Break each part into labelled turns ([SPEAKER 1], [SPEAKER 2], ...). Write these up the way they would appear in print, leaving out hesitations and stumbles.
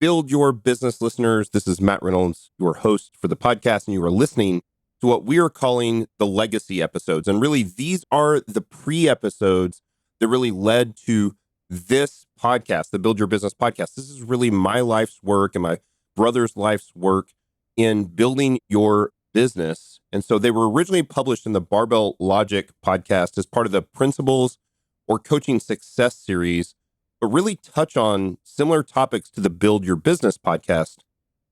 [SPEAKER 1] Build Your Business listeners. This is Matt Reynolds, your host for the podcast, and you are listening to what we are calling the legacy episodes. And really, these are the pre-episodes that really led to this podcast, the Build Your Business podcast. This is really my life's work and my brother's life's work in building your business. And so they were originally published in the Barbell Logic podcast as part of the Principles or Coaching Success series, but really touch on similar topics to the Build Your Business podcast: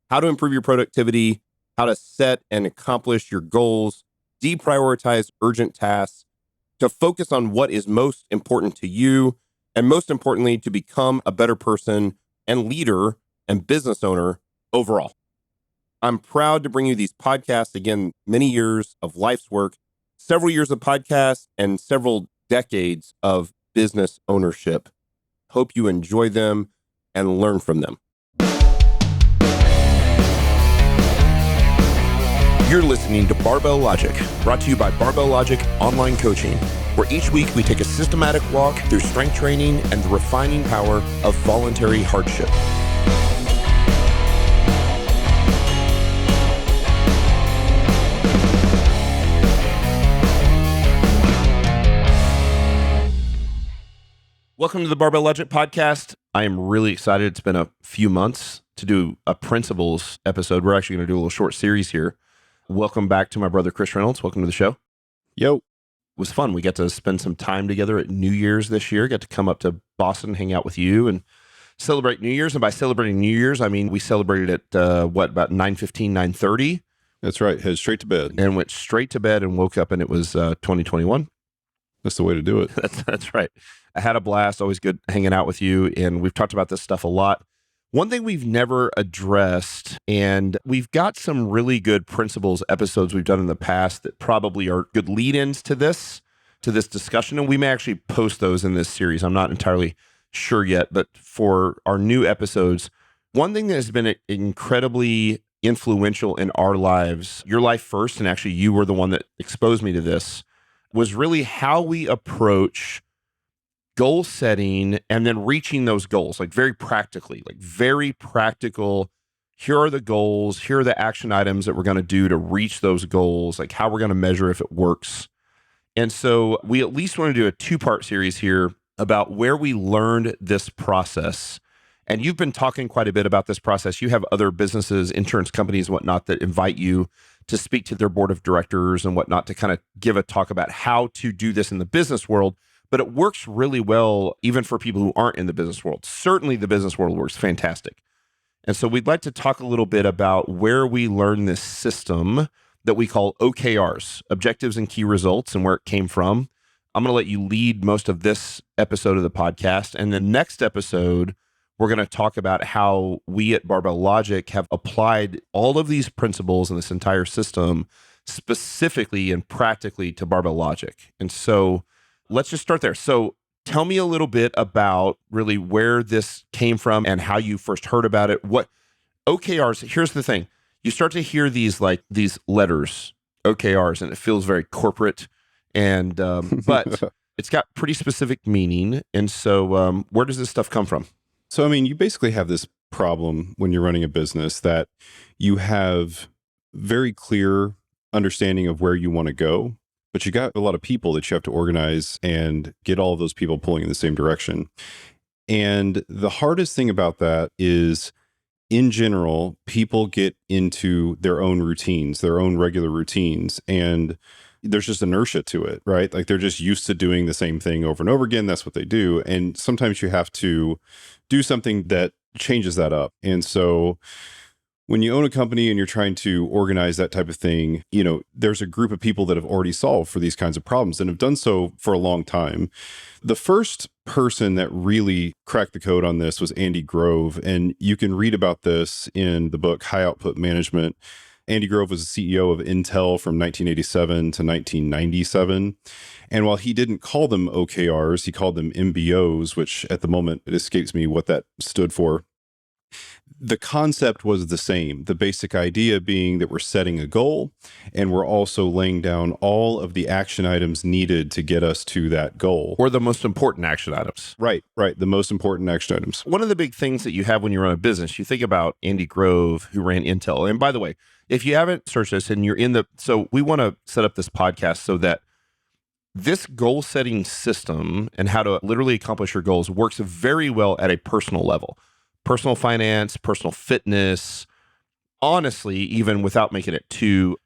[SPEAKER 1] how to improve your productivity, how to set and accomplish your goals, deprioritize urgent tasks, to focus on what is most important to you, and most importantly, to become a better person and leader and business owner overall. I'm proud to bring you these podcasts. Again, many years of life's work, several years of podcasts, and several decades of business ownership. Hope you enjoy them and learn from them. You're listening to Barbell Logic, brought to you by Barbell Logic Online Coaching, where each week we take a systematic walk through strength training and the refining power of voluntary hardship. Welcome to the Barbell Logic podcast. I am really excited. It's been a few months to do a principles episode. We're actually going to do a little short series here. Welcome back to my brother, Chris Reynolds. Welcome to the show.
[SPEAKER 2] Yo.
[SPEAKER 1] It was fun. We got to spend some time together at New Year's this year. Got to come up to Boston, hang out with you, and celebrate New Year's. And by celebrating New Year's, I mean we celebrated at about 9:15, 9:30.
[SPEAKER 2] That's right. Head straight to bed.
[SPEAKER 1] And went straight to bed and woke up and it was 2021.
[SPEAKER 2] That's the way to do it.
[SPEAKER 1] That's right. I had a blast. Always good hanging out with you. And we've talked about this stuff a lot. One thing we've never addressed, and we've got some really good principles episodes we've done in the past that probably are good lead-ins to this discussion. And we may actually post those in this series. I'm not entirely sure yet. But for our new episodes, one thing that has been incredibly influential in our lives, your life first, and actually you were the one that exposed me to this, was really how we approach goal setting and then reaching those goals, like very practically, like very practical. Here are the goals. Here are the action items that we're going to do to reach those goals, like how we're going to measure if it works. And so we at least want to do a two-part series here about where we learned this process. And you've been talking quite a bit about this process. You have other businesses, insurance companies, and whatnot, that invite you to speak to their board of directors and whatnot to kind of give a talk about how to do this in the business world. But it works really well even for people who aren't in the business world. Certainly the business world works fantastic. And so we'd like to talk a little bit about where we learned this system that we call OKRs, Objectives and Key Results, and where it came from. I'm going to let you lead most of this episode of the podcast. And the next episode, we're going to talk about how we at Barbell Logic have applied all of these principles and this entire system specifically and practically to Barbell Logic. And so let's just start there. So tell me a little bit about really where this came from and how you first heard about it. What OKRs, here's the thing. You start to hear these letters, OKRs, and it feels very corporate, and but it's got pretty specific meaning. And so where does this stuff come from?
[SPEAKER 2] So, I mean, you basically have this problem when you're running a business that you have very clear understanding of where you want to go, but you got a lot of people that you have to organize and get all of those people pulling in the same direction. And the hardest thing about that is, in general, people get into their own routines, their own regular routines, and there's just inertia to it, right? Like they're just used to doing the same thing over and over again. That's what they do. And sometimes you have to do something that changes that up. And so when you own a company and you're trying to organize that type of thing, you know, there's a group of people that have already solved for these kinds of problems and have done so for a long time. The first person that really cracked the code on this was Andy Grove. And you can read about this in the book, High Output Management. Andy Grove was the CEO of Intel from 1987 to 1997. And while he didn't call them OKRs, he called them MBOs, which at the moment, it escapes me what that stood for. the concept was the same. The basic idea being that we're setting a goal and we're also laying down all of the action items needed to get us to that goal.
[SPEAKER 1] Or the most important action items.
[SPEAKER 2] Right. The most important action items.
[SPEAKER 1] One of the big things that you have when you run a business, you think about Andy Grove, who ran Intel. And by the way, if you haven't searched this and you're so we want to set up this podcast so that this goal setting system and how to literally accomplish your goals works very well at a personal level. Personal finance, personal fitness, honestly, even without making it too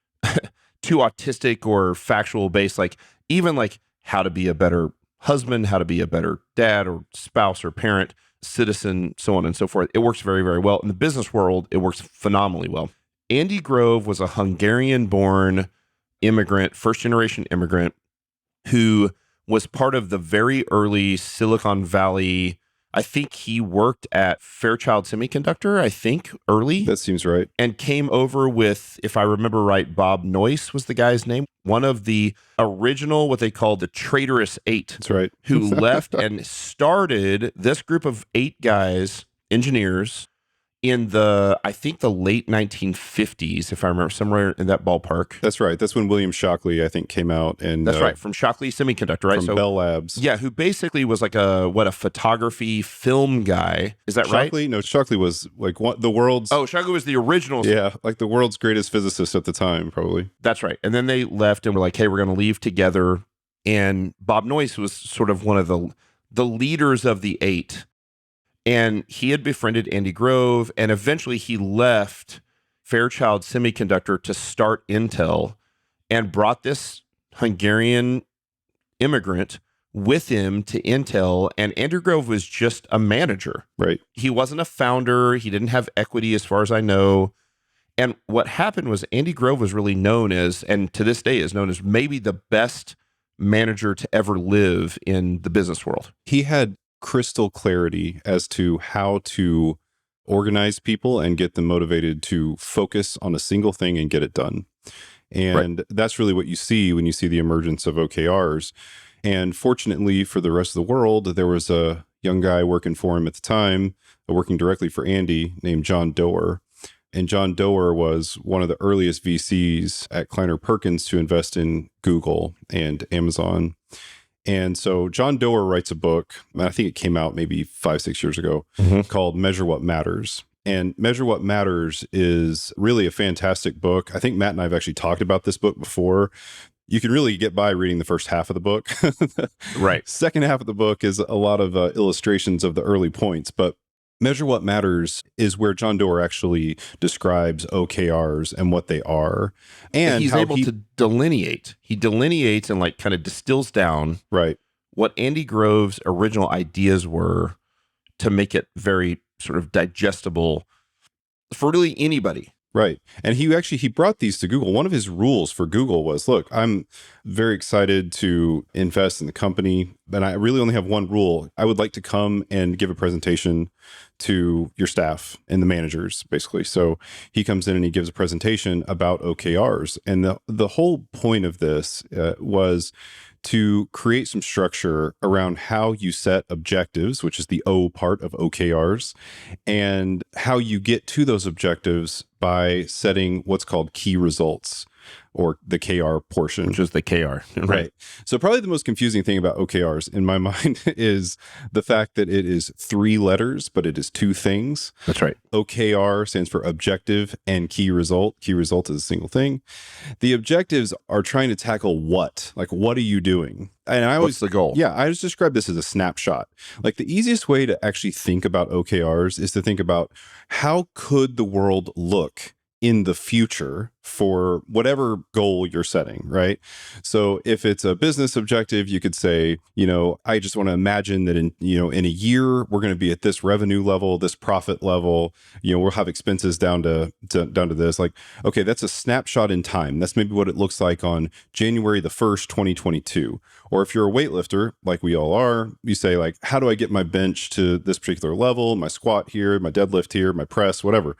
[SPEAKER 1] too autistic or factual based, like even like how to be a better husband, how to be a better dad or spouse or parent, citizen, so on and so forth. It works very, very well. In the business world, it works phenomenally well. Andy Grove was a Hungarian-born immigrant, first-generation immigrant, who was part of the very early Silicon Valley. I think he worked at Fairchild Semiconductor, early.
[SPEAKER 2] That seems right.
[SPEAKER 1] And came over with, if I remember right, Bob Noyce was the guy's name, one of the original, what they called the traitorous 8.
[SPEAKER 2] That's right.
[SPEAKER 1] Who left and started this group of 8 guys, engineers, in the late 1950s, if I remember, somewhere in that ballpark.
[SPEAKER 2] That's right. That's when William Shockley, I think, came out. And
[SPEAKER 1] that's right, from Shockley Semiconductor, right?
[SPEAKER 2] From Bell Labs.
[SPEAKER 1] Yeah, who basically was like a photography film guy. Is that
[SPEAKER 2] Shockley?
[SPEAKER 1] right?
[SPEAKER 2] No, Shockley was like the world's...
[SPEAKER 1] Oh, Shockley was the original.
[SPEAKER 2] Yeah, like the world's greatest physicist at the time, probably.
[SPEAKER 1] That's right. And then they left and were like, hey, we're going to leave together. And Bob Noyce was sort of one of the leaders of the 8. And he had befriended Andy Grove, and eventually he left Fairchild Semiconductor to start Intel and brought this Hungarian immigrant with him to Intel. And Andy Grove was just a manager.
[SPEAKER 2] Right.
[SPEAKER 1] He wasn't a founder. He didn't have equity as far as I know. And what happened was Andy Grove was really known as, and to this day is known as, maybe the best manager to ever live in the business world.
[SPEAKER 2] He had crystal clarity as to how to organize people and get them motivated to focus on a single thing and get it done. And that's really what you see when you see the emergence of OKRs. And fortunately for the rest of the world, there was a young guy working for him at the time, working directly for Andy, named John Doerr. And John Doerr was one of the earliest VCs at Kleiner Perkins to invest in Google and Amazon. And so John Doerr writes a book, I think it came out maybe 5-6 years ago, called Measure What Matters. And Measure What Matters is really a fantastic book. I think Matt and I have actually talked about this book before. You can really get by reading the first half of the book.
[SPEAKER 1] Right.
[SPEAKER 2] Second half of the book is a lot of illustrations of the early points, but Measure What Matters is where John Doerr actually describes OKRs and what they are. And
[SPEAKER 1] he's able to delineate. He delineates and like kind of distills down what Andy Grove's original ideas were to make it very sort of digestible for really anybody.
[SPEAKER 2] Right. And he brought these to Google. One of his rules for Google was, look, I'm very excited to invest in the company, but I really only have one rule. I would like to come and give a presentation to your staff and the managers, basically. So he comes in and he gives a presentation about OKRs. And the whole point of this was to create some structure around how you set objectives, which is the O part of OKRs, and how you get to those objectives by setting what's called key results, or the KR portion.
[SPEAKER 1] Which is the KR.
[SPEAKER 2] Right. So probably the most confusing thing about OKRs in my mind is the fact that it is 3 letters, but it is 2 things.
[SPEAKER 1] That's right.
[SPEAKER 2] OKR stands for objective and key result. Key result is a single thing. The objectives are trying to tackle what? Like, what are you doing? And I always,
[SPEAKER 1] what's the goal?
[SPEAKER 2] Yeah, I just describe this as a snapshot. Like the easiest way to actually think about OKRs is to think about how could the world look in the future for whatever goal you're setting, right? So if it's a business objective, you could say, I just want to imagine that in a year, we're going to be at this revenue level, this profit level, we'll have expenses down to this. Like, okay, that's a snapshot in time. That's maybe what it looks like on January the 1st, 2022. Or if you're a weightlifter, like we all are, you say like, how do I get my bench to this particular level, my squat here, my deadlift here, my press, whatever.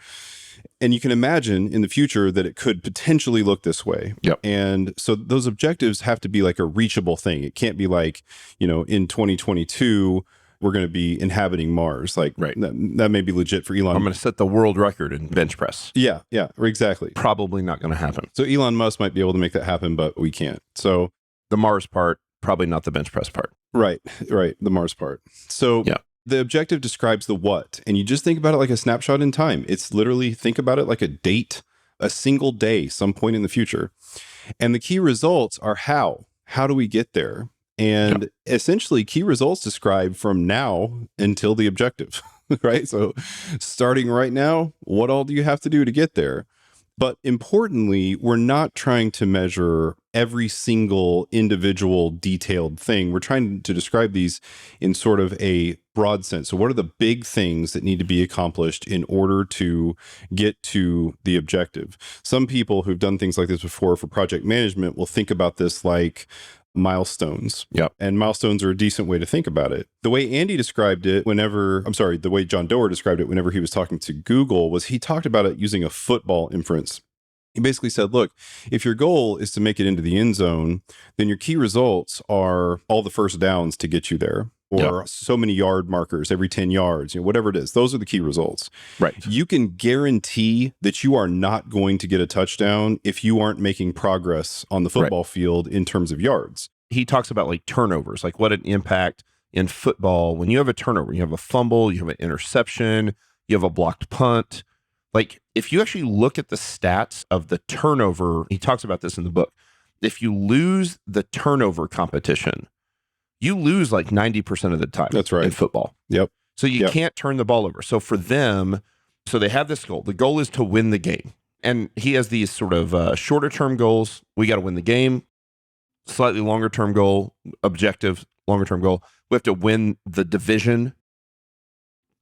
[SPEAKER 2] And you can imagine in the future that it could potentially look this way.
[SPEAKER 1] Yep.
[SPEAKER 2] And so those objectives have to be like a reachable thing. It can't be like, in 2022, we're going to be inhabiting Mars. Like
[SPEAKER 1] Right.
[SPEAKER 2] that may be legit for Elon.
[SPEAKER 1] I'm going to set the world record in bench press.
[SPEAKER 2] Yeah, exactly.
[SPEAKER 1] Probably not going to happen.
[SPEAKER 2] So Elon Musk might be able to make that happen, but we can't. So
[SPEAKER 1] the Mars part, probably not the bench press part.
[SPEAKER 2] Right. The Mars part. So the objective describes the what, and you just think about it like a snapshot in time. It's literally, think about it like a date, a single day, some point in the future. And the key results are how. How do we get there? And essentially, key results describe from now until the objective, right? So starting right now, what all do you have to do to get there? But importantly, we're not trying to measure every single individual detailed thing. We're trying to describe these in sort of a broad sense. So what are the big things that need to be accomplished in order to get to the objective? Some people who've done things like this before for project management will think about this like milestones. And milestones are a decent way to think about it. The way Andy described it the way John Doerr described it whenever he was talking to Google was he talked about it using a football inference. He basically said, look, if your goal is to make it into the end zone, then your key results are all the first downs to get you there, or so many yard markers every 10 yards, whatever it is. Those are the key results.
[SPEAKER 1] Right.
[SPEAKER 2] You can guarantee that you are not going to get a touchdown if you aren't making progress on the football field in terms of yards.
[SPEAKER 1] He talks about like turnovers, like what an impact in football. When you have a turnover, you have a fumble, you have an interception, you have a blocked punt. Like if you actually look at the stats of the turnover, he talks about this in the book. If you lose the turnover competition, you lose like 90% of the time.
[SPEAKER 2] That's right.
[SPEAKER 1] In football. So you can't turn the ball over. So for them, so they have this goal. The goal is to win the game. And he has these sort of shorter term goals. We got to win the game. Slightly longer term goal, objective, longer term goal. We have to win the division.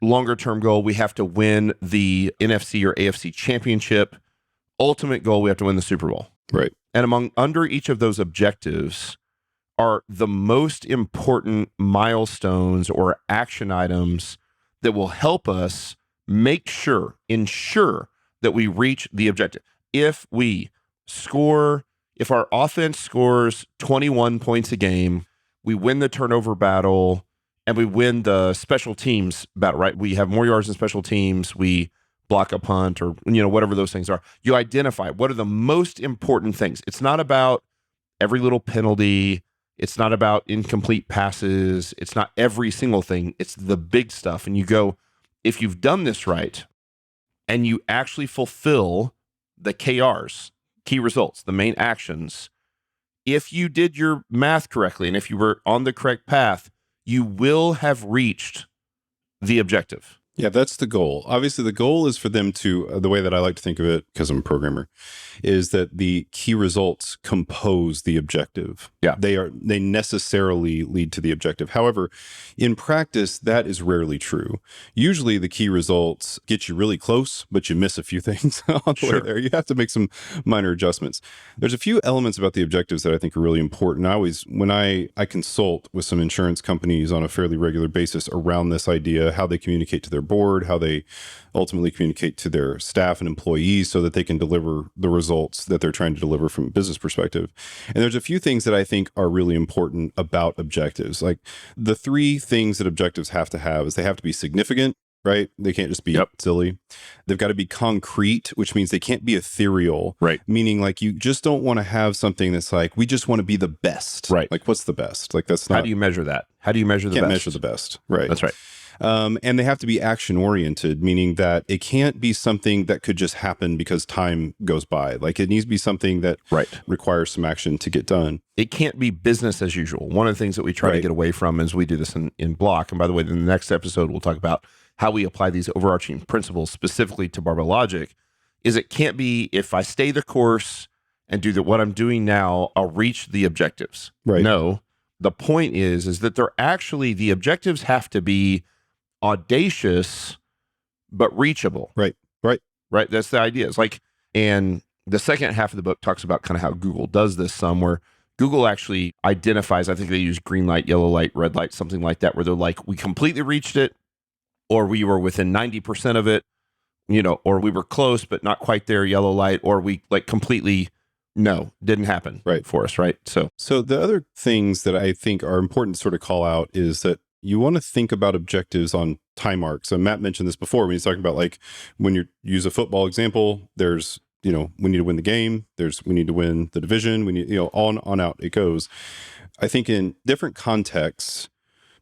[SPEAKER 1] Longer term goal, we have to win the NFC or AFC championship. Ultimate goal, we have to win the Super Bowl.
[SPEAKER 2] Right.
[SPEAKER 1] And under each of those objectives are the most important milestones or action items that will help us ensure that we reach the objective. If our offense scores 21 points a game, we win the turnover battle, and we win the special teams battle, right? We have more yards in special teams. We block a punt or, whatever those things are. You identify what are the most important things. It's not about every little penalty. It's not about incomplete passes. It's not every single thing. It's the big stuff. And you go, if you've done this right and you actually fulfill the KRs, key results, the main actions, if you did your math correctly and if you were on the correct path, you will have reached the objective.
[SPEAKER 2] Yeah, that's the goal. Obviously, the goal is for them to, the way that I like to think of it, because I'm a programmer, is that the key results compose the objective.
[SPEAKER 1] Yeah.
[SPEAKER 2] They necessarily lead to the objective. However, in practice, that is rarely true. Usually the key results get you really close, but you miss a few things on the way there. You have to make some minor adjustments. There's a few elements about the objectives that I think are really important. When I consult with some insurance companies on a fairly regular basis around this idea, how they communicate to their board, how they ultimately communicate to their staff and employees so that they can deliver the results that they're trying to deliver from a business perspective. And there's a few things that I think are really important about objectives. Like the three things that objectives have to have is they have to be significant, right? They can't just be silly. They've got to be concrete, which means they can't be ethereal.
[SPEAKER 1] Right.
[SPEAKER 2] Meaning like you just don't want to have something that's like, we just want to be the best.
[SPEAKER 1] Right.
[SPEAKER 2] Like what's the best? Like that's not.
[SPEAKER 1] How do you measure that? How do you measure the best?
[SPEAKER 2] Can't measure the best. Right.
[SPEAKER 1] That's right.
[SPEAKER 2] And they have to be action oriented, meaning that it can't be something that could just happen because time goes by. Like it needs to be something that requires some action to get done.
[SPEAKER 1] It can't be business as usual. One of the things that we try to get away from is we do this in Block. And by the way, in the next episode, we'll talk about how we apply these overarching principles specifically to Barbell Logic, is it can't be if I stay the course and do what I'm doing now, I'll reach the objectives.
[SPEAKER 2] Right.
[SPEAKER 1] No, the point is that the objectives have to be audacious, but reachable.
[SPEAKER 2] Right.
[SPEAKER 1] That's the idea. It's like, and the second half of the book talks about kind of how Google does this some, where Google actually identifies, I think they use green light, yellow light, red light, something like that, where they're like, we completely reached it, or we were within 90% of it, or we were close, but not quite there, yellow light, or we like completely, no, didn't happen for us. Right. So
[SPEAKER 2] the other things that I think are important to sort of call out is that you want to think about objectives on time arcs. So Matt mentioned this before when he's talking about like when you use a football example, there's, we need to win the game. We need to win the division. We need, on out it goes. I think in different contexts,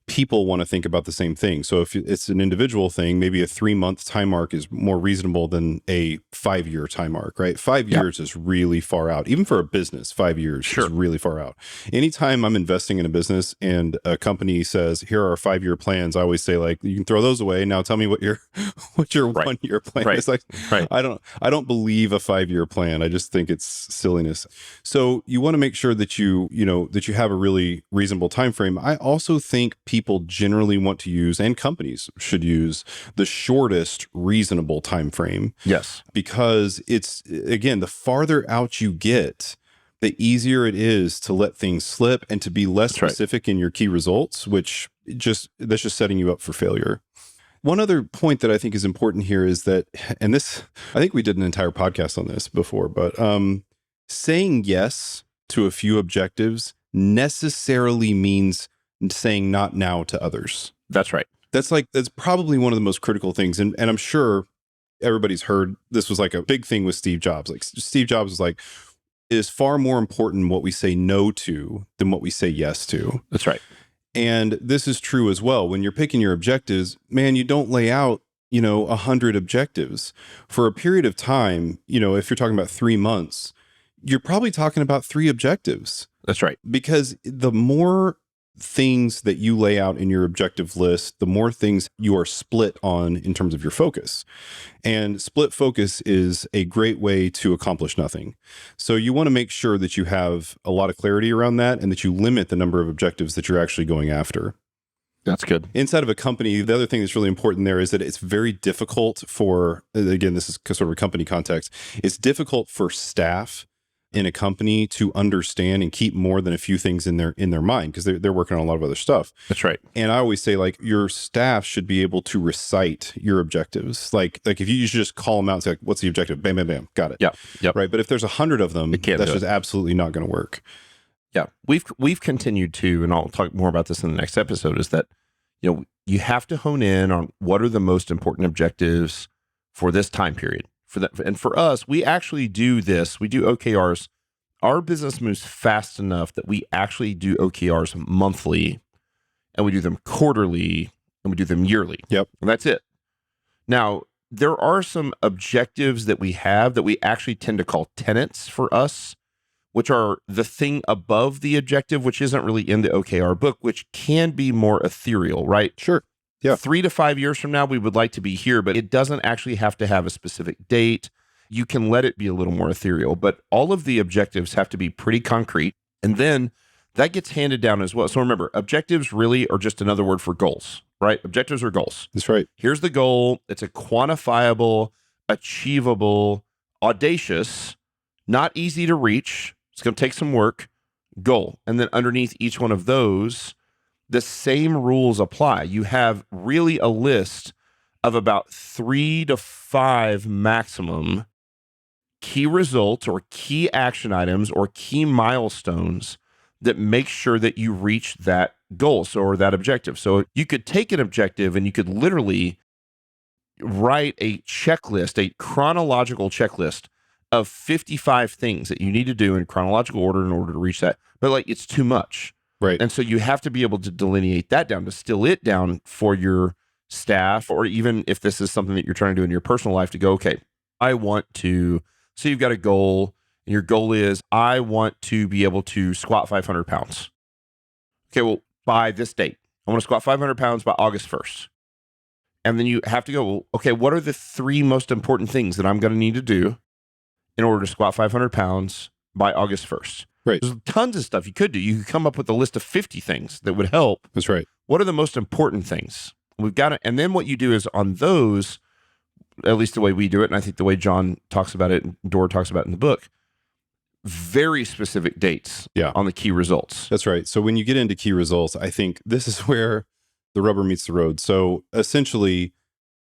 [SPEAKER 2] people want to think about the same thing. So if it's an individual thing, maybe a 3-month time arc is more reasonable than a 5-year time arc, right? 5 years is really far out. Even for a business, 5 years is really far out. Anytime I'm investing in a business and a company says, here are our 5-year plans, I always say like, you can throw those away. Now tell me what your 1-year plan is. Like, I don't believe a 5-year plan. I just think it's silliness. So you want to make sure that you have a really reasonable time frame. I also think people generally want to use, and companies should use, the shortest reasonable time frame.
[SPEAKER 1] Yes.
[SPEAKER 2] Because it's, again, the farther out you get, the easier it is to let things slip and to be less specific in your key results, which that's just setting you up for failure. One other point that I think is important here is that, and this, I think we did an entire podcast on this before, but saying yes to a few objectives necessarily means saying not now to others.
[SPEAKER 1] That's right.
[SPEAKER 2] That's probably one of the most critical things. And I'm sure everybody's heard this was like a big thing with Steve Jobs. Like Steve Jobs was like, it is far more important what we say no to than what we say yes to.
[SPEAKER 1] That's right.
[SPEAKER 2] And this is true as well. When you're picking your objectives, man, you don't lay out, 100 objectives for a period of time. If you're talking about 3 months, you're probably talking about 3 objectives.
[SPEAKER 1] That's right.
[SPEAKER 2] Because the more things that you lay out in your objective list, the more things you are split on in terms of your focus. And split focus is a great way to accomplish nothing. So you want to make sure that you have a lot of clarity around that and that you limit the number of objectives that you're actually going after.
[SPEAKER 1] That's good.
[SPEAKER 2] Inside of a company, the other thing that's really important there is that it's very difficult for, again, this is sort of a company context, it's difficult for staff in a company to understand and keep more than a few things in their mind, because they're working on a lot of other stuff.
[SPEAKER 1] That's right.
[SPEAKER 2] And I always say, like, your staff should be able to recite your objectives. Like if you should just call them out and say, like, what's the objective? Bam, bam, bam. Got it.
[SPEAKER 1] Yeah. Yep.
[SPEAKER 2] Right. But if there's 100 of them, that's just absolutely not going to work.
[SPEAKER 1] Yeah. We've continued to, and I'll talk more about this in the next episode, is that, you have to hone in on what are the most important objectives for this time period. For that, and for us, we actually do this. We do OKRs. Our business moves fast enough that we actually do OKRs monthly, and we do them quarterly, and we do them yearly.
[SPEAKER 2] Yep.
[SPEAKER 1] And that's it. Now, there are some objectives that we have that we actually tend to call tenets for us, which are the thing above the objective, which isn't really in the OKR book, which can be more ethereal, right?
[SPEAKER 2] Sure. Yeah.
[SPEAKER 1] 3 to 5 years from now, we would like to be here, but it doesn't actually have to have a specific date. You can let it be a little more ethereal, but all of the objectives have to be pretty concrete. And then that gets handed down as well. So remember, objectives really are just another word for goals, right? Objectives are goals.
[SPEAKER 2] That's right.
[SPEAKER 1] Here's the goal. It's a quantifiable, achievable, audacious, not easy to reach. It's going to take some work, goal. And then underneath each one of those, the same rules apply. You have really a list of about 3 to 5 maximum key results or key action items or key milestones that make sure that you reach that goal, or that objective. So you could take an objective and you could literally write a checklist, a chronological checklist of 55 things that you need to do in chronological order in order to reach that. But it's too much.
[SPEAKER 2] Right.
[SPEAKER 1] And so you have to be able to delineate that down, distill it down for your staff, or even if this is something that you're trying to do in your personal life, to go, okay, I want to, so you've got a goal, and your goal is, I want to be able to squat 500 pounds. Okay, well, by this date, I want to squat 500 pounds by August 1st. And then you have to go, well, okay, what are the 3 most important things that I'm going to need to do in order to squat 500 pounds by August 1st?
[SPEAKER 2] Right.
[SPEAKER 1] There's tons of stuff you could do. You could come up with a list of 50 things that would help.
[SPEAKER 2] That's right.
[SPEAKER 1] What are the most important things? We've got it. And then what you do is on those, at least the way we do it, and I think the way John talks about it, and Doerr talks about it in the book, very specific dates on the key results.
[SPEAKER 2] That's right. So when you get into key results, I think this is where the rubber meets the road. So essentially,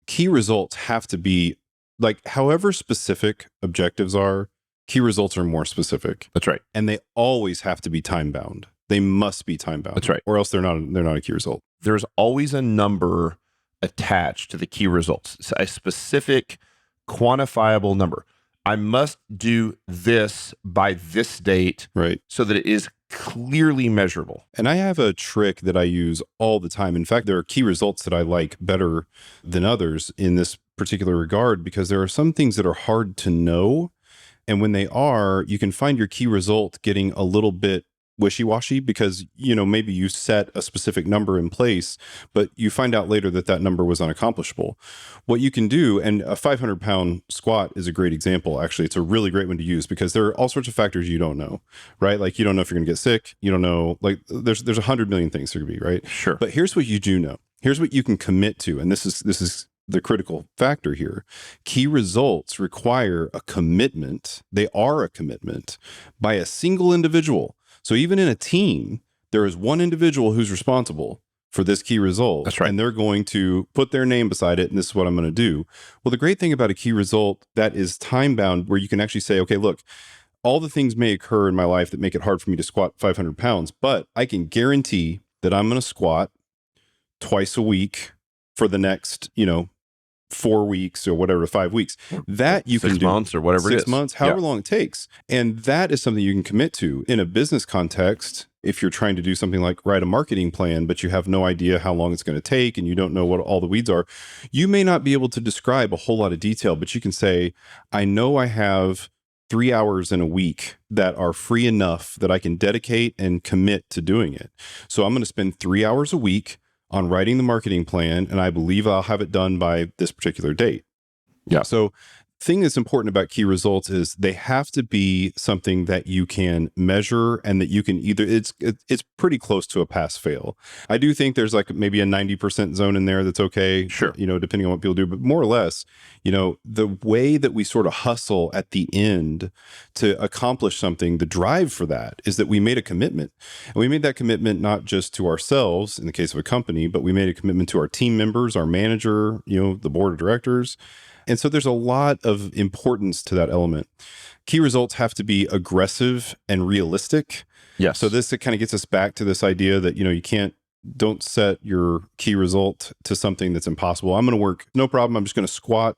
[SPEAKER 2] key results have to be, like, however specific objectives are, key results are more specific.
[SPEAKER 1] That's right.
[SPEAKER 2] And they always have to be time bound. They must be time bound.
[SPEAKER 1] That's right.
[SPEAKER 2] Or else they're not a key result.
[SPEAKER 1] There's always a number attached to the key results. It's a specific quantifiable number. I must do this by this date,
[SPEAKER 2] Right.
[SPEAKER 1] so that it is clearly measurable.
[SPEAKER 2] And I have a trick that I use all the time. In fact, there are key results that I like better than others in this particular regard, because there are some things that are hard to know. And when they are, you can find your key result getting a little bit wishy-washy because, maybe you set a specific number in place, but you find out later that that number was unaccomplishable. What you can do, and a 500-pound squat is a great example. Actually, it's a really great one to use because there are all sorts of factors you don't know, right? Like you don't know if you're going to get sick. You don't know, like there's 100 million things there could be, right?
[SPEAKER 1] Sure.
[SPEAKER 2] But here's what you do know. Here's what you can commit to. And this is the critical factor here. Key results require a commitment. They are a commitment by a single individual. So even in a team, there is one individual who's responsible for this key result.
[SPEAKER 1] That's right.
[SPEAKER 2] And they're going to put their name beside it. And this is what I'm going to do. Well, the great thing about a key result that is time bound, where you can actually say, okay, look, all the things may occur in my life that make it hard for me to squat 500 pounds, but I can guarantee that I'm going to squat twice a week for the next, 4 weeks or whatever, 5 weeks. That you can do.
[SPEAKER 1] 6 months or whatever it is.
[SPEAKER 2] 6 months, however long it takes. And that is something you can commit to in a business context. If you're trying to do something like write a marketing plan, but you have no idea how long it's going to take and you don't know what all the weeds are, you may not be able to describe a whole lot of detail, but you can say, I know I have 3 hours in a week that are free enough that I can dedicate and commit to doing it. So I'm going to spend 3 hours a week on writing the marketing plan, and I believe I'll have it done by this particular date.
[SPEAKER 1] Yeah.
[SPEAKER 2] So thing that's important about key results is they have to be something that you can measure and that you can either, it's pretty close to a pass fail. I do think there's like maybe a 90% zone in there that's okay.
[SPEAKER 1] Sure.
[SPEAKER 2] Depending on what people do, but more or less, the way that we sort of hustle at the end to accomplish something, the drive for that is that we made a commitment. And we made that commitment not just to ourselves in the case of a company, but we made a commitment to our team members, our manager, the board of directors. And so there's a lot of importance to that element. Key results have to be aggressive and realistic.
[SPEAKER 1] Yes.
[SPEAKER 2] So this kind of gets us back to this idea that, don't set your key result to something that's impossible. I'm going to work, no problem. I'm just going to squat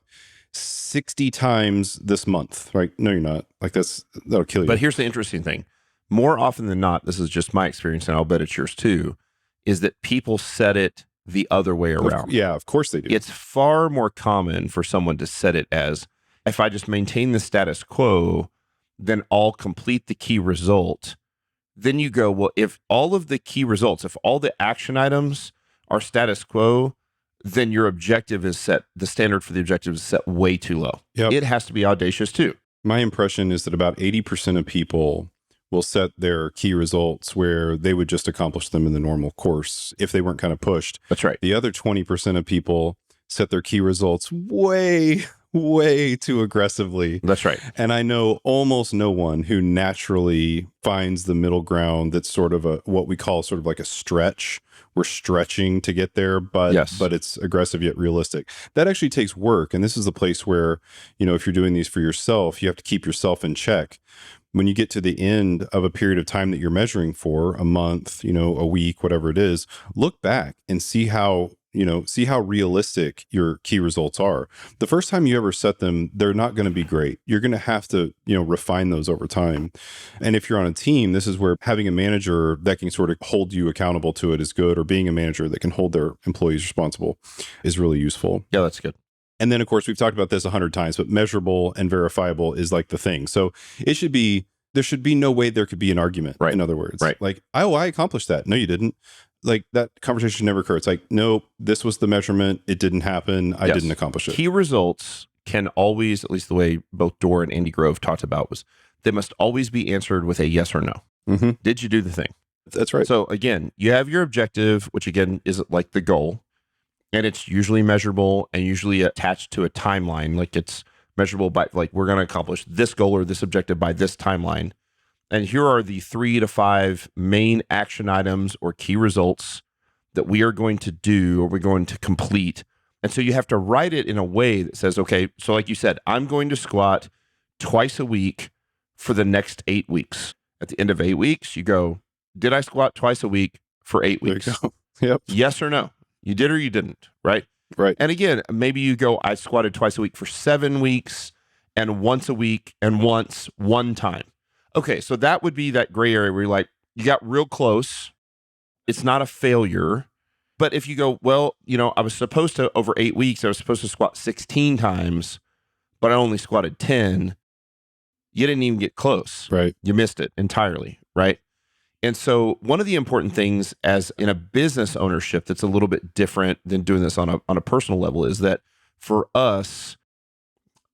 [SPEAKER 2] 60 times this month, right? No, you're not. Like that'll kill you.
[SPEAKER 1] But here's the interesting thing. More often than not, this is just my experience, and I'll bet it's yours too, is that people set it the other way around.
[SPEAKER 2] Yeah, of course they do.
[SPEAKER 1] It's far more common for someone to set it as, if I just maintain the status quo, then I'll complete the key result. Then you go, well, if all of the key results, if all the action items are status quo, then your objective is set, the standard for the objective is set way too low.
[SPEAKER 2] Yep.
[SPEAKER 1] It has to be audacious too.
[SPEAKER 2] My impression is that about 80% of people will set their key results where they would just accomplish them in the normal course if they weren't kind of pushed.
[SPEAKER 1] That's right.
[SPEAKER 2] The other 20% of people set their key results way, way too aggressively.
[SPEAKER 1] That's right.
[SPEAKER 2] And I know almost no one who naturally finds the middle ground that's sort of what we call sort of like a stretch. We're stretching to get there, but
[SPEAKER 1] Yes.
[SPEAKER 2] but it's aggressive yet realistic. That actually takes work. And this is the place where, if you're doing these for yourself, you have to keep yourself in check. When you get to the end of a period of time that you're measuring for, a month, a week, whatever it is, look back and see how realistic your key results are. The first time you ever set them, they're not going to be great. You're going to have to, refine those over time. And if you're on a team, this is where having a manager that can sort of hold you accountable to it is good, or being a manager that can hold their employees responsible is really useful.
[SPEAKER 1] Yeah, that's good.
[SPEAKER 2] And then, of course, we've talked about this 100 times, but measurable and verifiable is like the thing. So there should be no way there could be an argument.
[SPEAKER 1] Right.
[SPEAKER 2] In other words,
[SPEAKER 1] Right.
[SPEAKER 2] Like, I accomplished that. No, you didn't. Like, that conversation should never occur. It's like, no, this was the measurement. It didn't happen. I
[SPEAKER 1] Yes.
[SPEAKER 2] didn't accomplish it.
[SPEAKER 1] Key results can always, at least the way both Doerr and Andy Grove talked about, was they must always be answered with a yes or no.
[SPEAKER 2] Mm-hmm.
[SPEAKER 1] Did you do the thing?
[SPEAKER 2] That's right.
[SPEAKER 1] So again, you have your objective, which again is like the goal, and it's usually measurable and usually attached to a timeline. Like it's measurable by, like, we're going to accomplish this goal or this objective by this timeline. And here are the 3 to 5 main action items or key results that we are going to do or we're going to complete. And so you have to write it in a way that says, okay, so like you said, I'm going to squat twice a week for the next 8 weeks. At the end of 8 weeks, you go, did I squat twice a week for 8
[SPEAKER 2] There
[SPEAKER 1] weeks?
[SPEAKER 2] you go. Yep.
[SPEAKER 1] Yes or no? You did or you didn't, right?
[SPEAKER 2] Right.
[SPEAKER 1] And again, maybe you go, I squatted twice a week for 7 weeks and once a week and once one time. Okay, so that would be that gray area where you're like, you got real close. It's not a failure. But if you go, well, I was supposed to, over 8 weeks, I was supposed to squat 16 times, but I only squatted 10. You didn't even get close.
[SPEAKER 2] Right.
[SPEAKER 1] You missed it entirely, right? And so one of the important things as in a business ownership that's a little bit different than doing this on a personal level is that for us,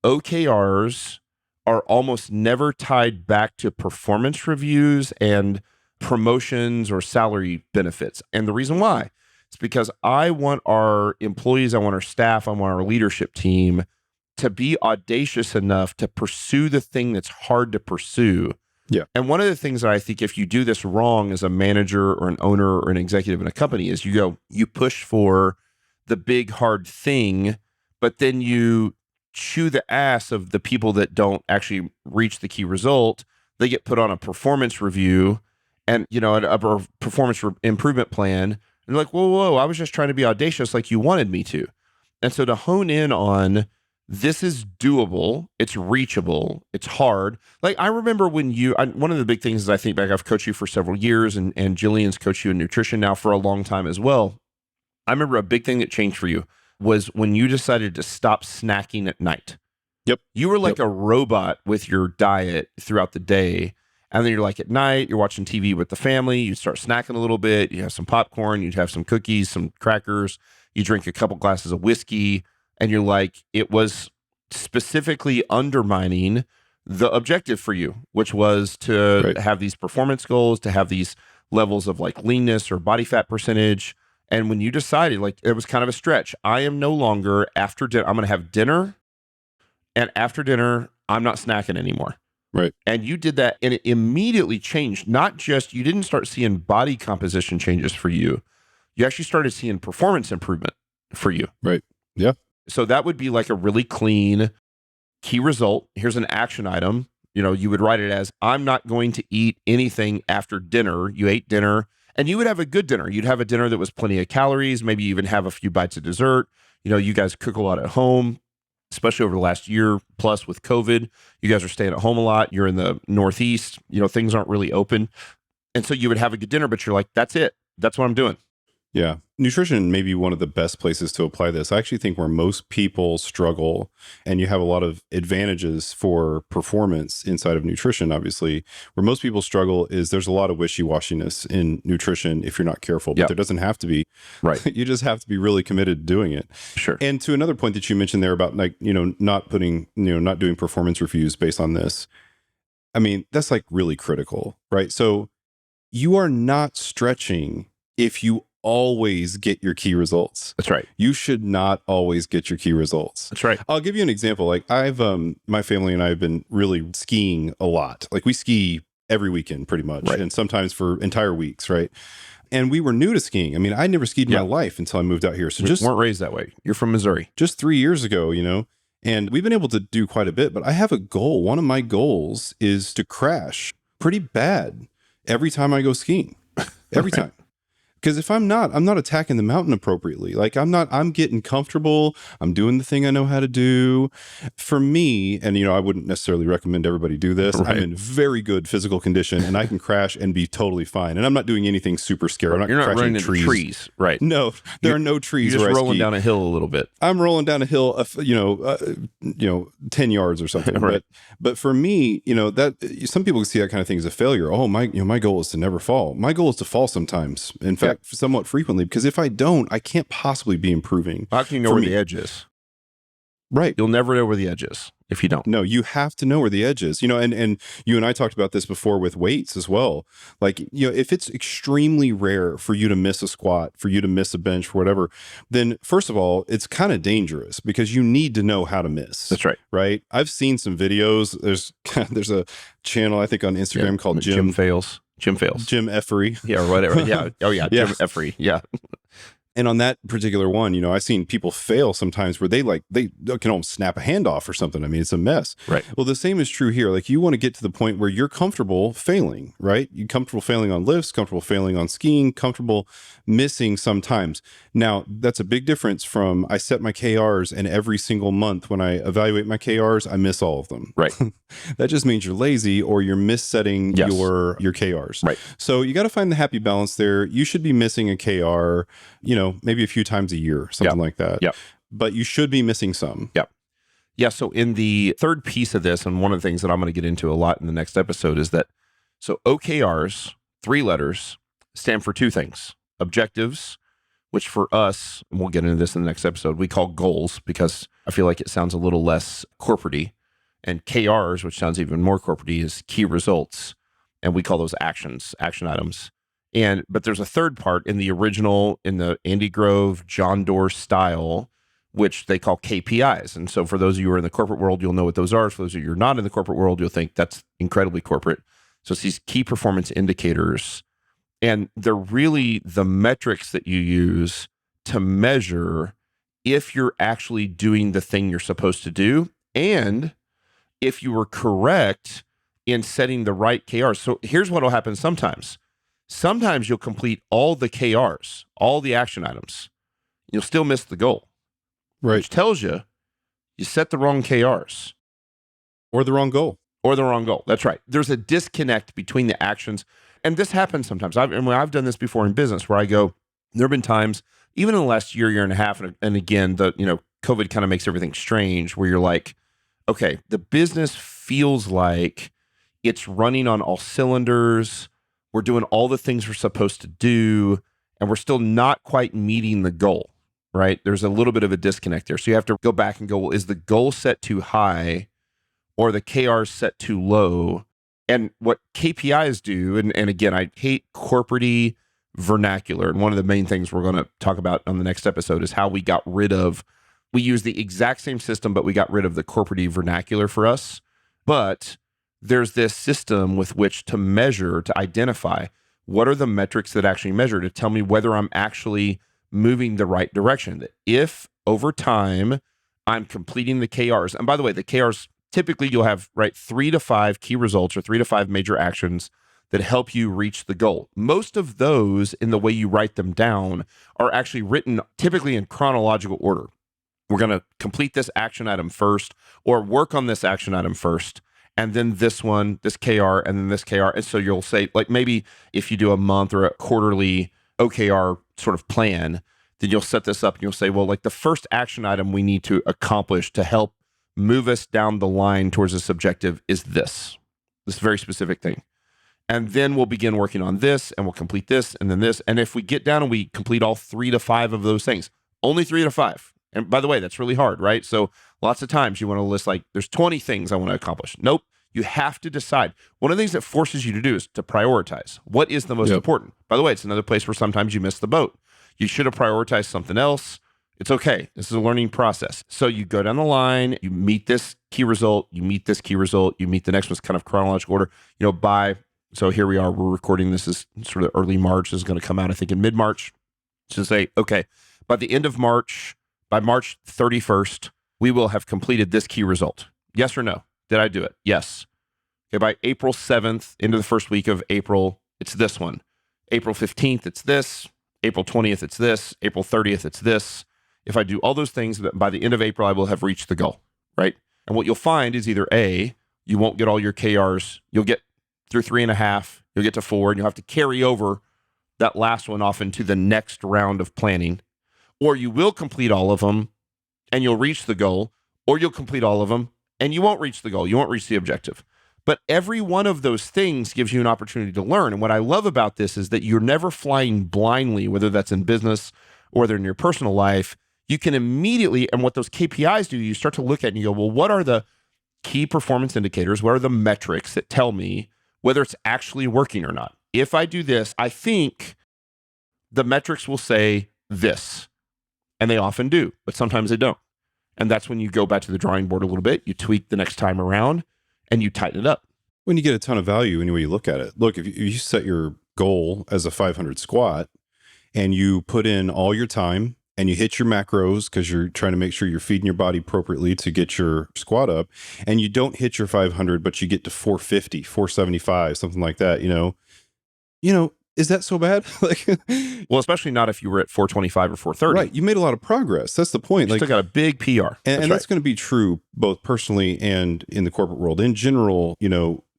[SPEAKER 1] OKRs are almost never tied back to performance reviews and promotions or salary benefits. And the reason why is because I want our employees, I want our staff, I want our leadership team to be audacious enough to pursue the thing that's hard to pursue.
[SPEAKER 2] Yeah.
[SPEAKER 1] And one of the things that I think if you do this wrong as a manager or an owner or an executive in a company is you push for the big hard thing, but then you chew the ass of the people that don't actually reach the key result. They get put on a performance review and, a performance improvement plan. And they're like, whoa, I was just trying to be audacious like you wanted me to. And so to hone in on this is doable, it's reachable, it's hard. Like I remember when one of the big things is I think back, I've coached you for several years and Jillian's coached you in nutrition now for a long time as well. I remember a big thing that changed for you was when you decided to stop snacking at night.
[SPEAKER 2] Yep.
[SPEAKER 1] You were like a robot with your diet throughout the day. And then you're like at night, you're watching TV with the family, you start snacking a little bit, you have some popcorn, you'd have some cookies, some crackers, you drink a couple glasses of whiskey, and you're like, it was specifically undermining the objective for you, which was to have these performance goals, to have these levels of like leanness or body fat percentage. And when you decided, like, it was kind of a stretch. I am no longer after dinner. I'm going to have dinner. And after dinner, I'm not snacking anymore.
[SPEAKER 2] Right.
[SPEAKER 1] And you did that. And it immediately changed. Not just, you didn't start seeing body composition changes for you. You actually started seeing performance improvement for you.
[SPEAKER 2] Right. Yeah.
[SPEAKER 1] So that would be like a really clean key result. Here's an action item. You would write it as, I'm not going to eat anything after dinner. You ate dinner. And you would have a good dinner. You'd have a dinner that was plenty of calories. Maybe you even have a few bites of dessert. You guys cook a lot at home, especially over the last year plus with COVID. You guys are staying at home a lot. You're in the Northeast. Things aren't really open. And so you would have a good dinner, but you're like, that's it. That's what I'm doing.
[SPEAKER 2] Yeah. Nutrition may be one of the best places to apply this. I actually think where most people struggle, and you have a lot of advantages for performance inside of nutrition, obviously, where most people struggle is there's a lot of wishy-washiness in nutrition if you're not careful, but there doesn't have to be.
[SPEAKER 1] Right.
[SPEAKER 2] You just have to be really committed to doing it.
[SPEAKER 1] Sure.
[SPEAKER 2] And to another point that you mentioned there about not doing performance reviews based on this. I mean, that's like really critical, right? So you are not stretching if you always get your key results.
[SPEAKER 1] That's right.
[SPEAKER 2] You should not always get your key results.
[SPEAKER 1] That's right.
[SPEAKER 2] I'll give you an example. Like my family and I have been really skiing a lot. Like we ski every weekend pretty much, and sometimes for entire weeks, right? And we were new to skiing. I mean, I never skied in my life until I moved out here. So
[SPEAKER 1] we weren't raised that way. You're from Missouri.
[SPEAKER 2] Just 3 years ago, and we've been able to do quite a bit, but I have a goal. One of my goals is to crash pretty bad every time I go skiing. Every time. Because if I'm not attacking the mountain appropriately. Like I'm getting comfortable. I'm doing the thing I know how to do. For me, and I wouldn't necessarily recommend everybody do this. Right. I'm in very good physical condition and I can crash and be totally fine. And I'm not doing anything super scary. I'm not
[SPEAKER 1] You're not
[SPEAKER 2] crashing
[SPEAKER 1] running into trees. Right.
[SPEAKER 2] No, there are no trees.
[SPEAKER 1] You're just rolling down a hill a little bit.
[SPEAKER 2] I'm rolling down a hill, 10 yards or something. Right. But for me, that some people see that kind of thing as a failure. Oh, my goal is to never fall. My goal is to fall sometimes. In fact, somewhat frequently, because if I don't, I can't possibly be improving.
[SPEAKER 1] How can you know where the edge is?
[SPEAKER 2] Right.
[SPEAKER 1] You'll never know where the edge is if you don't.
[SPEAKER 2] No, you have to know where the edge is. And you and I talked about this before with weights as well. Like, if it's extremely rare for you to miss a squat, for you to miss a bench, for whatever, then first of all, it's kind of dangerous because you need to know how to miss.
[SPEAKER 1] That's right.
[SPEAKER 2] Right. I've seen some videos. There's a channel, I think, on Instagram called
[SPEAKER 1] Jim Fails. Jim Fails.
[SPEAKER 2] Jim Effery.
[SPEAKER 1] Yeah, or whatever. Yeah. Oh, yeah. Jim Effery. Yeah.
[SPEAKER 2] And on that particular one, I've seen people fail sometimes where they can almost snap a hand off or something. I mean, it's a mess.
[SPEAKER 1] Right.
[SPEAKER 2] Well, the same is true here. Like, you want to get to the point where you're comfortable failing, right? You're comfortable failing on lifts, comfortable failing on skiing, comfortable missing sometimes. Now, that's a big difference from I set my KRs and every single month when I evaluate my KRs, I miss all of them.
[SPEAKER 1] Right.
[SPEAKER 2] That just means you're lazy or you're missetting
[SPEAKER 1] Yes.
[SPEAKER 2] your KRs.
[SPEAKER 1] Right.
[SPEAKER 2] So you got to find the happy balance there. You should be missing a KR, maybe a few times a year, something like that.
[SPEAKER 1] Yep.
[SPEAKER 2] But you should be missing some.
[SPEAKER 1] Yep. Yeah. So in the third piece of this, and one of the things that I'm going to get into a lot in the next episode is that, so OKRs, 3 letters, stand for 2 things: objectives, which for us, and we'll get into this in the next episode, we call goals because I feel like it sounds a little less corporate-y, and KRs, which sounds even more corporate-y, is key results. And we call those action items. But there's a third part in the original, in the Andy Grove, John Doerr style, which they call KPIs. And so for those of you who are in the corporate world, you'll know what those are. For those of you who are not in the corporate world, you'll think that's incredibly corporate. So it's these key performance indicators. And they're really the metrics that you use to measure if you're actually doing the thing you're supposed to do and if you were correct in setting the right KRs. So here's what will happen sometimes. Sometimes you'll complete all the KRs, all the action items. You'll still miss the goal.
[SPEAKER 2] Right.
[SPEAKER 1] Which tells you set the wrong KRs.
[SPEAKER 2] Or the wrong goal.
[SPEAKER 1] Or the wrong goal. That's right. There's a disconnect between the actions. And this happens sometimes. I've done this before in business where I go, there have been times, even in the last year and a half, and again, COVID kind of makes everything strange where you're like, okay, the business feels like it's running on all cylinders. We're doing all the things we're supposed to do, and we're still not quite meeting the goal, right? There's a little bit of a disconnect there. So you have to go back and go, well, is the goal set too high or the KR set too low? And what KPIs do, and again, I hate corporate-y vernacular. And one of the main things we're going to talk about on the next episode is how we use the exact same system, but we got rid of the corporate-y vernacular for us. But there's this system with which to measure, to identify what are the metrics that actually measure to tell me whether I'm actually moving the right direction. That if over time I'm completing the KRs, and by the way, the KRs, typically you'll have 3 to 5 key results or 3 to 5 major actions that help you reach the goal. Most of those, in the way you write them down, are actually written typically in chronological order. We're going to complete this action item first, or work on this action item first, and then this one, this KR, and then this KR. And so you'll say, like, maybe if you do a month or a quarterly OKR sort of plan, then you'll set this up and you'll say, well, like the first action item we need to accomplish to help move us down the line towards this objective is this very specific thing. And then we'll begin working on this, and we'll complete this, and then this. And if we get down and we complete all 3 to 5 of those things, only 3 to 5. And by the way, that's really hard, right? So lots of times you want to list there's 20 things I want to accomplish. Nope. You have to decide. One of the things that forces you to do is to prioritize. What is the most important? By the way, it's another place where sometimes you miss the boat. You should have prioritized something else. It's okay. This is a learning process. So you go down the line, you meet this key result, you meet this key result, you meet the next one's kind of chronological order, so here we are, we're recording this is sort of early March. This is going to come out, I think, in mid-March. To say, okay, by the end of March, by March 31st, we will have completed this key result. Yes or no? Did I do it? Yes. Okay, by April 7th, into the first week of April, it's this one. April 15th, it's this. April 20th, it's this. April 30th, it's this. If I do all those things, by the end of April, I will have reached the goal, right? And what you'll find is either A, you won't get all your KRs. You'll get through 3.5, you'll get to 4, and you'll have to carry over that last one off into the next round of planning. Or you will complete all of them and you'll reach the goal, or you'll complete all of them and you won't reach the goal. You won't reach the objective. But every one of those things gives you an opportunity to learn. And what I love about this is that you're never flying blindly, whether that's in business or they're in your personal life. You can immediately, and what those KPIs do, you start to look at and you go, well, what are the key performance indicators? What are the metrics that tell me whether it's actually working or not? If I do this, I think the metrics will say this. And they often do, but sometimes they don't. And that's when you go back to the drawing board a little bit, you tweak the next time around, and you tighten it up.
[SPEAKER 2] When you get a ton of value any way you look at it. Look, if you set your goal as a 500 squat, and you put in all your time and you hit your macros because you're trying to make sure you're feeding your body appropriately to get your squat up, and you don't hit your 500, but you get to 450, 475, something like that, is that so bad? Like,
[SPEAKER 1] well, especially not if you were at 425 or 430.
[SPEAKER 2] Right. You made a lot of progress. That's the point.
[SPEAKER 1] You still got a big PR.
[SPEAKER 2] And that's going to be true both personally and in the corporate world. In general,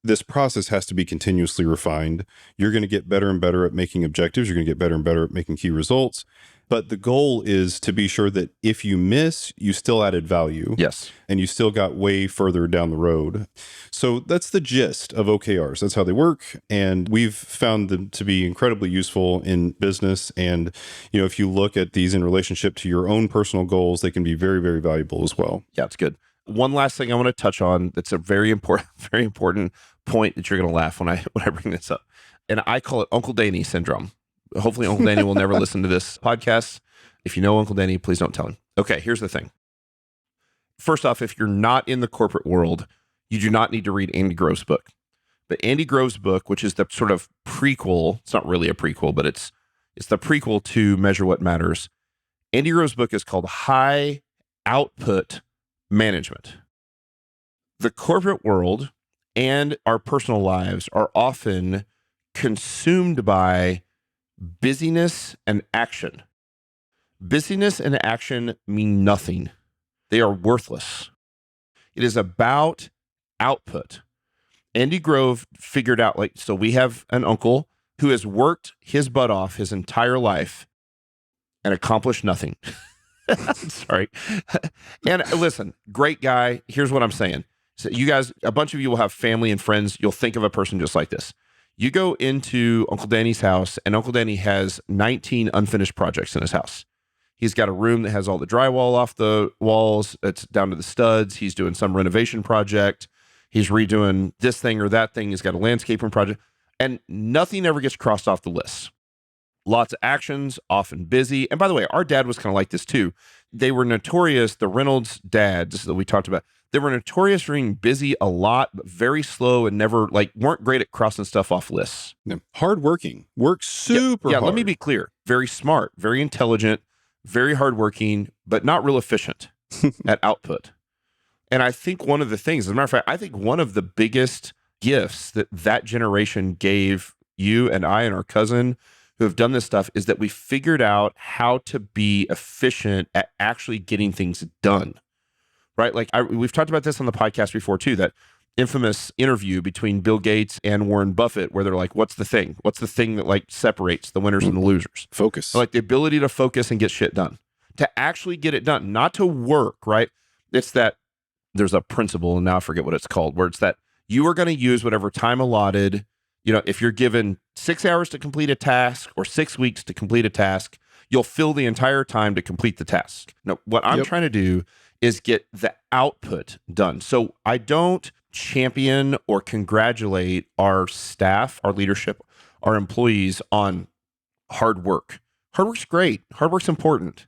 [SPEAKER 2] this process has to be continuously refined. You're going to get better and better at making objectives. You're going to get better and better at making key results. But the goal is to be sure that if you miss, you still added value.
[SPEAKER 1] Yes.
[SPEAKER 2] And you still got way further down the road. So that's the gist of OKRs. That's how they work. And we've found them to be incredibly useful in business. And, if you look at these in relationship to your own personal goals, they can be very, very valuable as well.
[SPEAKER 1] Yeah, it's good. One last thing I want to touch on that's a very important point that you're going to laugh when I bring this up. And I call it Uncle Danny syndrome. Hopefully Uncle Danny will never listen to this podcast. If you know Uncle Danny, please don't tell him. Okay, here's the thing. First off, if you're not in the corporate world, you do not need to read Andy Grove's book. But Andy Grove's book, which is the sort of prequel, it's not really a prequel, but it's the prequel to Measure What Matters. Andy Grove's book is called High Output Management. The corporate world and our personal lives are often consumed by busyness and action. Busyness and action mean nothing. They are worthless. It is about output. Andy Grove figured out, so we have an uncle who has worked his butt off his entire life and accomplished nothing. Sorry. And listen, great guy. Here's what I'm saying. So you guys, a bunch of you will have family and friends. You'll think of a person just like this. You go into Uncle Danny's house, and Uncle Danny has 19 unfinished projects in his house. He's got a room that has all the drywall off the walls. It's down to the studs. He's doing some renovation project. He's redoing this thing or that thing. He's got a landscaping project. And nothing ever gets crossed off the list. Lots of actions, often busy. And by the way, our dad was kind of like this too. They were notorious, the Reynolds dads that we talked about, they were notorious for being busy a lot, but very slow and never, weren't great at crossing stuff off lists.
[SPEAKER 2] Yeah. Hardworking. Work super hard.
[SPEAKER 1] Let me be clear. Very smart, very intelligent, very hardworking, but not real efficient at output. And I think one of the things, as a matter of fact, I think one of the biggest gifts that generation gave you and I and our cousin who have done this stuff is that we figured out how to be efficient at actually getting things done, right? We've talked about this on the podcast before too, that infamous interview between Bill Gates and Warren Buffett, where they're like, what's the thing? What's the thing that separates the winners and the losers?
[SPEAKER 2] Focus.
[SPEAKER 1] So, the ability to focus and get shit done, to actually get it done, not to work, right? It's that there's a principle, and now I forget what it's called, where it's that you are going to use whatever time allotted. If you're given 6 hours to complete a task or 6 weeks to complete a task, you'll fill the entire time to complete the task. Now, what I'm trying to do is get the output done. So I don't champion or congratulate our staff, our leadership, our employees on hard work. Hard work's great. Hard work's important.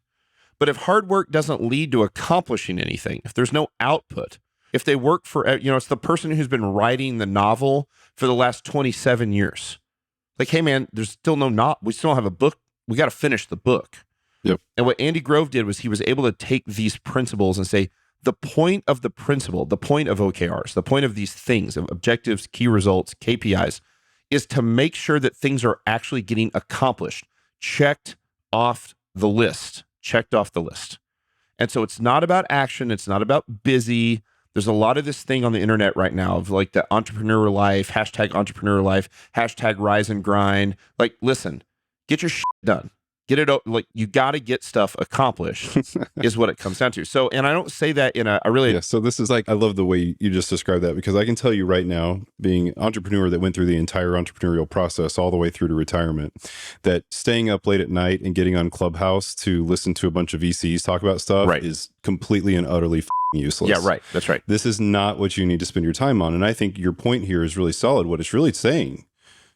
[SPEAKER 1] But if hard work doesn't lead to accomplishing anything, if there's no output, if they work for, it's the person who's been writing the novel for the last 27 years. Hey man, there's still we still don't have a book. We got to finish the book.
[SPEAKER 2] Yep.
[SPEAKER 1] And what Andy Grove did was he was able to take these principles and say, the point of the principle, the point of OKRs, the point of these things, of objectives, key results, KPIs, is to make sure that things are actually getting accomplished, checked off the list. And so it's not about action. It's not about busy. There's a lot of this thing on the internet right now of the entrepreneur life, #entrepreneur life, #rise and grind. Listen, get your shit done. Get it, you got to get stuff accomplished is what it comes down to. So, and I don't say that in
[SPEAKER 2] so this is I love the way you just described that, because I can tell you right now, being an entrepreneur that went through the entire entrepreneurial process all the way through to retirement, that staying up late at night and getting on Clubhouse to listen to a bunch of VCs talk about stuff is completely and utterly useless.
[SPEAKER 1] Yeah, right. That's right.
[SPEAKER 2] This is not what you need to spend your time on. And I think your point here is really solid. What it's really saying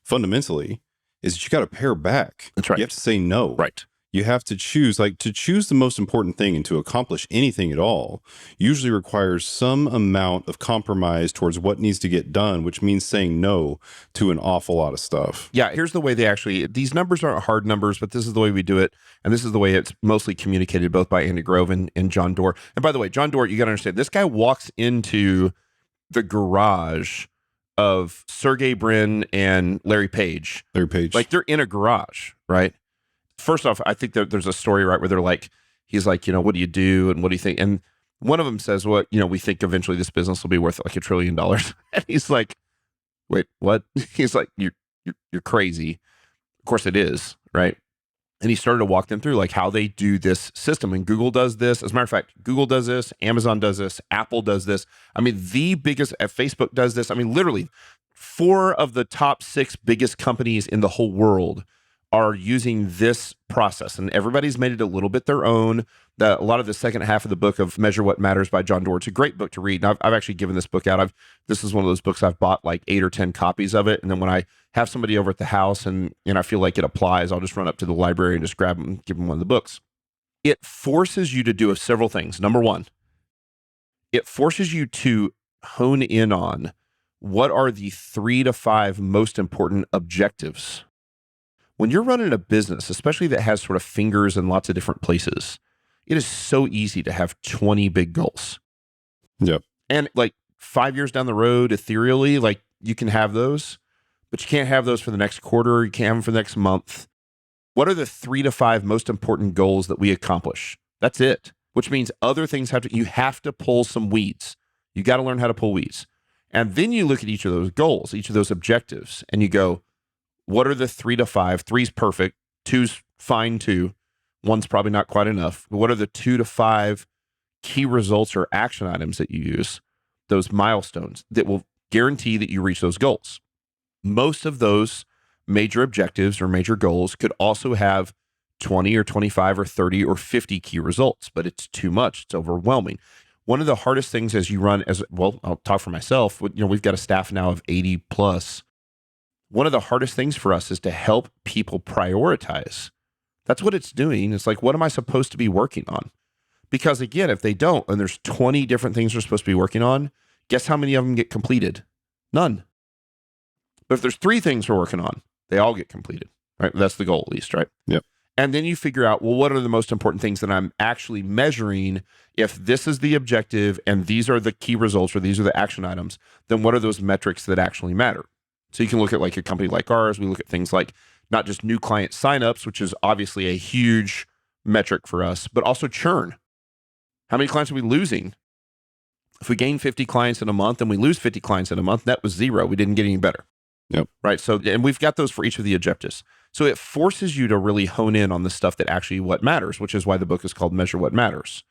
[SPEAKER 2] fundamentally is that you got to pare back.
[SPEAKER 1] That's right.
[SPEAKER 2] You have to say no.
[SPEAKER 1] Right.
[SPEAKER 2] You have to choose, like to choose the most important thing and to accomplish anything at all usually requires some amount of compromise towards what needs to get done, which means saying no to an awful lot of stuff.
[SPEAKER 1] Yeah, here's the way these numbers aren't hard numbers, but this is the way we do it. And this is the way it's mostly communicated both by Andy Grove and John Doerr. And by the way, John Doerr, you got to understand, this guy walks into the garage of Sergey Brin and Larry Page.
[SPEAKER 2] Larry Page.
[SPEAKER 1] Like they're in a garage, right? First off, I think there's a story, right, where they're like, he's like, what do you do? And what do you think? And one of them says, well, we think eventually this business will be worth like $1 trillion. And he's like, wait, what? He's like, you're crazy. Of course it is, right? And he started to walk them through like how they do this system. And Google does this. As a matter of fact, Google does this, Amazon does this, Apple does this. I mean, the biggest, Facebook does this. I mean, literally 4 of the top 6 biggest companies in the whole world are using this process, and everybody's made it a little bit their own. A lot of the second half of the book of Measure What Matters by John Doerr, it's a great book to read. And I've actually given this book out. This is one of those books I've bought like 8 or 10 copies of it. And then when I have somebody over at the house and I feel like it applies, I'll just run up to the library and just grab them and give them one of the books. It forces you to do several things. Number one, it forces you to hone in on what are the 3 to 5 most important objectives. When you're running a business, especially that has sort of fingers in lots of different places, it is so easy to have 20 big goals.
[SPEAKER 2] Yep.
[SPEAKER 1] And like 5 years down the road, ethereally, like you can have those, but you can't have those for the next quarter. You can't have them for the next month. What are the 3 to 5 most important goals that we accomplish? That's it, which means other things you have to pull some weeds. You got to learn how to pull weeds. And then you look at each of those goals, each of those objectives, and you go, what are the 3 to 5? 3's perfect. 2's fine too. 1's probably not quite enough. But what are the 2 to 5 key results or action items that you use, those milestones that will guarantee that you reach those goals? Most of those major objectives or major goals could also have 20 or 25 or 30 or 50 key results, but it's too much. It's overwhelming. One of the hardest things as you run, I'll talk for myself. We've got a staff now of 80 plus. One of the hardest things for us is to help people prioritize. That's what it's doing. It's like, what am I supposed to be working on? Because again, if they don't, and there's 20 different things they're supposed to be working on, guess how many of them get completed? None. But if there's 3 things we're working on, they all get completed, right? That's the goal at least, right?
[SPEAKER 2] Yep.
[SPEAKER 1] And then you figure out, well, what are the most important things that I'm actually measuring? If this is the objective and these are the key results or these are the action items, then what are those metrics that actually matter? So you can look at like a company like ours. We look at things like not just new client signups, which is obviously a huge metric for us, but also churn. How many clients are we losing? If we gain 50 clients in a month and we lose 50 clients in a month, that was 0. We didn't get any better.
[SPEAKER 2] Yep.
[SPEAKER 1] Right. So, and we've got those for each of the objectives. So it forces you to really hone in on the stuff that actually what matters, which is why the book is called Measure What Matters.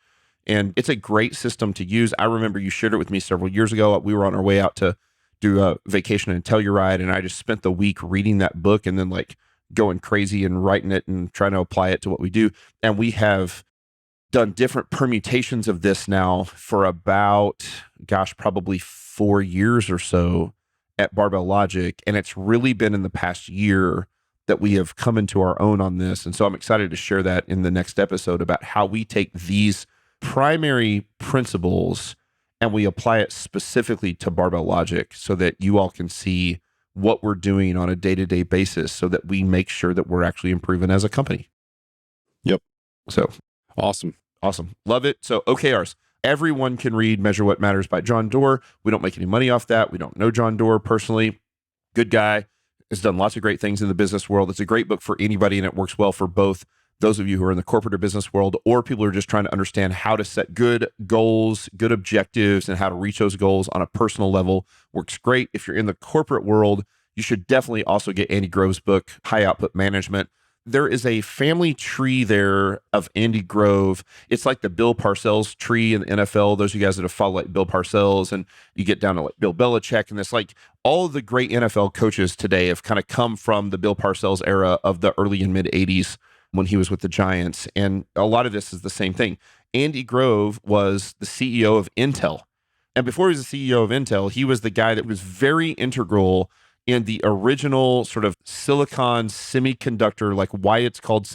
[SPEAKER 1] And it's a great system to use. I remember you shared it with me several years ago. We were on our way out to do a vacation in Telluride, and I just spent the week reading that book and then like going crazy and writing it and trying to apply it to what we do. And we have done different permutations of this now for about, probably 4 years or so at Barbell Logic. And it's really been in the past year that we have come into our own on this. And so I'm excited to share that in the next episode about how we take these primary principles and we apply it specifically to Barbell Logic so that you all can see what we're doing on a day-to-day basis so that we make sure that we're actually improving as a company.
[SPEAKER 2] Yep.
[SPEAKER 1] So
[SPEAKER 2] awesome.
[SPEAKER 1] Love it. So OKRs. Everyone can read Measure What Matters by John Doerr. We don't make any money off that. We don't know John Doerr personally. Good guy. Has done lots of great things in the business world. It's a great book for anybody, and it works well for both those of you who are in the corporate or business world, or people who are just trying to understand how to set good goals, good objectives, and how to reach those goals on a personal level. Works great. If you're in the corporate world, you should definitely also get Andy Grove's book, High Output Management. There is a family tree there of Andy Grove. It's like the Bill Parcells tree in the NFL. Those of you guys that have followed like Bill Parcells, and you get down to like Bill Belichick, and it's like all of the great NFL coaches today have kind of come from the Bill Parcells era of the early and mid 80s when he was with the Giants. And a lot of this is the same thing. Andy Grove was the CEO of Intel. And before he was the CEO of Intel, he was the guy that was very integral in the original sort of silicon semiconductor, like why it's called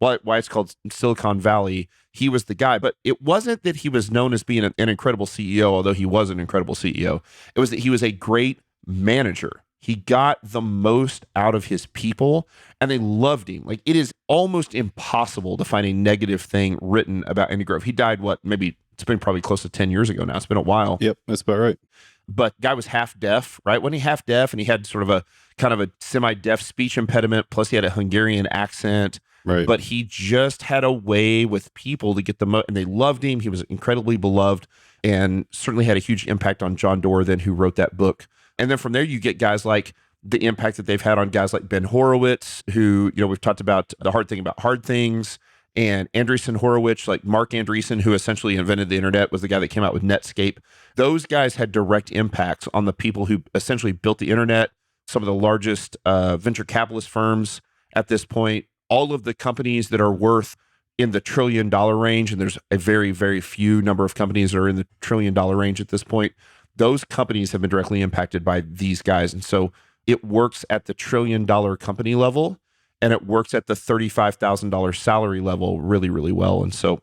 [SPEAKER 1] why it's called Silicon Valley. He was the guy, but it wasn't that he was known as being an incredible CEO, although he was an incredible CEO. It was that he was a great manager. He got the most out of his people and they loved him. Like, it is almost impossible to find a negative thing written about Andy Grove. He died, maybe it's been probably close to 10 years ago now. It's been a while.
[SPEAKER 2] Yep, that's about right.
[SPEAKER 1] But guy was half deaf, right? Wasn't he half deaf? And he had sort of a kind of a semi-deaf speech impediment. Plus he had a Hungarian accent.
[SPEAKER 2] Right.
[SPEAKER 1] But he just had a way with people to get the most, and they loved him. He was incredibly beloved and certainly had a huge impact on John Doerr then, who wrote that book. And then from there, you get guys like the impact that they've had on guys like Ben Horowitz, who, we've talked about The Hard Thing About Hard Things, and Andreessen Horowitz, like Mark Andreessen, who essentially invented the internet, was the guy that came out with Netscape. Those guys had direct impacts on the people who essentially built the internet, some of the largest venture capitalist firms at this point, all of the companies that are worth in the $1 trillion range, and there's a very, very few number of companies that are in the $1 trillion range at this point. Those companies have been directly impacted by these guys. And so it works at the $1 trillion company level, and it works at the $35,000 salary level really, really well. And so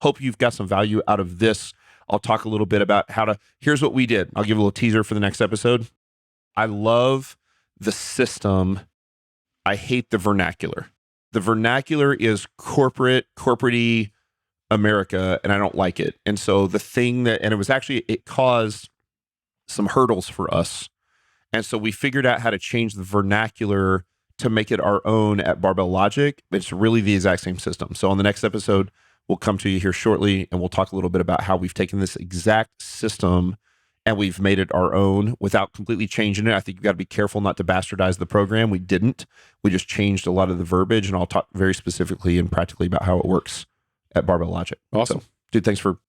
[SPEAKER 1] hope you've got some value out of this. I'll talk a little bit about here's what we did. I'll give a little teaser for the next episode. I love the system. I hate the vernacular. The vernacular is corporate-y America, and I don't like it. And so it caused some hurdles for us. And so we figured out how to change the vernacular to make it our own at Barbell Logic. It's really the exact same system. So on the next episode, we'll come to you here shortly, and we'll talk a little bit about how we've taken this exact system and we've made it our own without completely changing it. I think you've got to be careful not to bastardize the program. We didn't. We just changed a lot of the verbiage, and I'll talk very specifically and practically about how it works at Barbell Logic.
[SPEAKER 2] Awesome.
[SPEAKER 1] So, dude, thanks for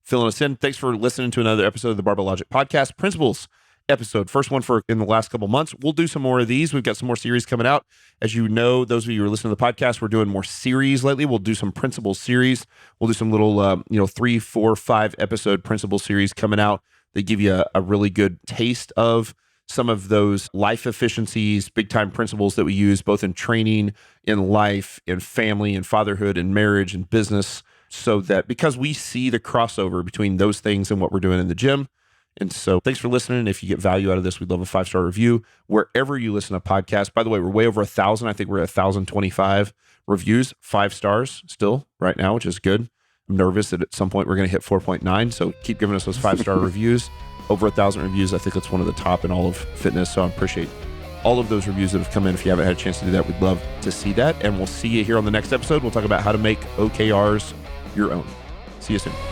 [SPEAKER 1] filling us in. Thanks for listening to another episode of the Barbell Logic podcast. Principles episode, first one in the last couple months. We'll do some more of these. We've got some more series coming out. As you know, those of you who are listening to the podcast, we're doing more series lately. We'll do some principles series. We'll do some little, 3, 4, 5 episode principle series coming out. They give you a really good taste of some of those life efficiencies, big time principles that we use both in training, in life, in family, in fatherhood, in marriage, and business, so that because we see the crossover between those things and what we're doing in the gym. And so thanks for listening. If you get value out of this, we'd love a 5-star review wherever you listen to podcasts. By the way, we're way over 1,000. I think we're at 1,025 reviews, 5 stars still right now, which is good. I'm nervous that at some point we're going to hit 4.9. So keep giving us those 5-star reviews. Over 1,000 reviews. I think that's one of the top in all of fitness. So I appreciate all of those reviews that have come in. If you haven't had a chance to do that, we'd love to see that. And we'll see you here on the next episode. We'll talk about how to make OKRs your own. See you soon.